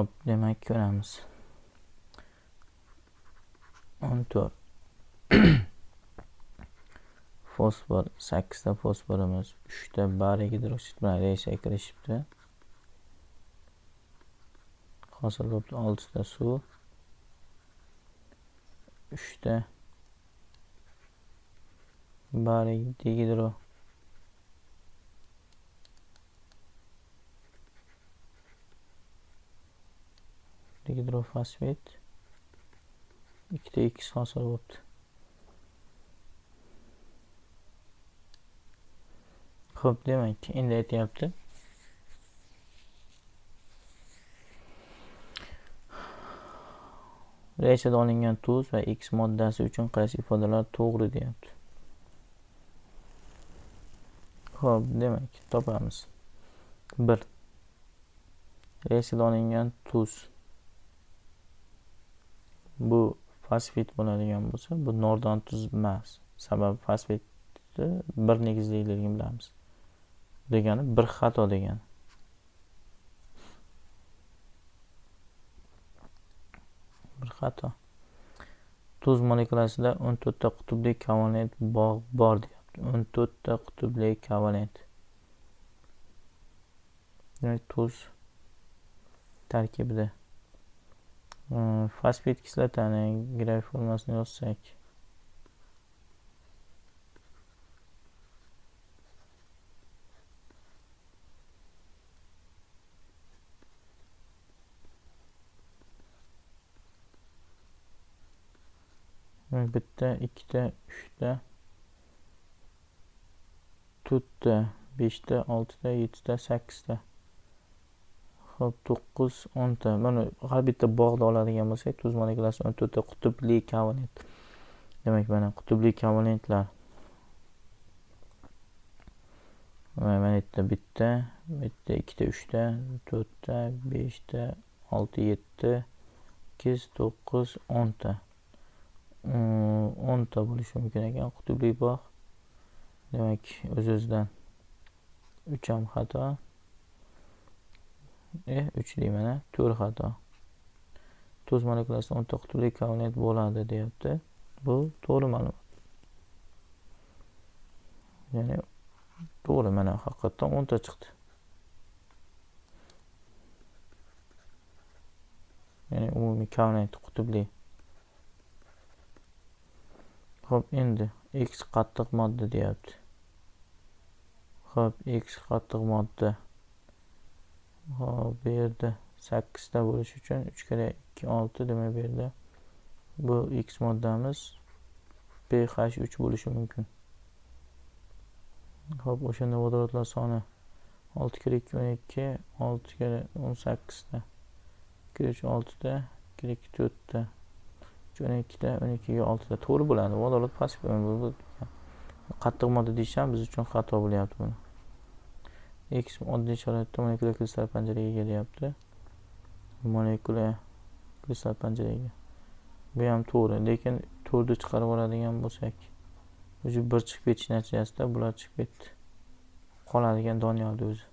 Hop, demak ko'ramiz. 14 fosfor, 8 ta fosforimiz, 3 ta bariy gidroksid bilan reaksiyaga kirishibdi. Hosil bo'libdi 6 ta suv, 3 ta bariy dihidrofosfat, 2 ta X hosil bo'libdi. Xo'p, demak, endi aytyapti. Reaksiyada olingan tuz va X moddasi uchun qaysi ifodalar to'g'ri deyapti. Xo'p, demak, topamiz. 1. Reaksiyada olingan tuz bu fosfat bo'ladigan bo'lsa, bu nordon tuz emas. Sababi fosfatni bir negizliligini bilamiz. Degani bir xato degani. Bir xato. Tuz molekulasida 14 ta qutbli kovalent bog' bor deyapti. 14 ta qutbli kovalent. Demak, tuz tarkibida fosfat kislotaning grafik formulasini yozsak, bitta, ikkita, uchta, to'rtta, beshta, oltita, yettita, sakkizta. Xo'p, 9, 10 ta. Mana har bitta bog'da oladigan bo'lsak, tuz molekulasi 14 ta qutbli kovalent. Demak, mana qutbli kovalentlar. Mana bitta, bitta, ikkita, uchta, to'rtta, beshta, 6, 7, 8, 9, 10 ta. 10 ta bo'lishi mumkin ekan qutbli bog'. Demak, o'z-o'zidan 3 ham xato. 3 deyman, 4 xato. Tuz molekulasida 10 ta qutbli kovalent bo'ladi deyapti. Bu to'g'ri ma'lumot. Ya'ni to'g'ri, mana haqiqatdan 10 ta chiqdi. Ya'ni umumiy kovalent qutbli. Xo'p, endi X qattiq modda deyapti. Xo'p, X qattiq modda. Xo'p, bu yerda 8 ta bo'lish uchun 3 kere 2 6, demak bu yerda bu X moddamiz pH3 bo'lishi mumkin. Xo'p, o'shanda vodorodlar soni 6 kere 2 12, 6 kere 18 ta. 2 3 6 ta, 2 2 4 ta. 12 ta, 12 ga 6 ta. To'g'ri bo'ladi. Vodorod pasif bo'ladi. Qattiq modda deyishim biz uchun xato bo'lyapti buni. X oddiy sharoitda molekulyar kristal panjaraga ega deyapti. Molekulyar kristal panjaraga. Bu ham to'g'ri, lekin 4 chiqarib oladigan bo'lsak, o'zi bir chiqib ketish natijasida bular chiqib ketdi. Qoladigan Doniyorning o'zi.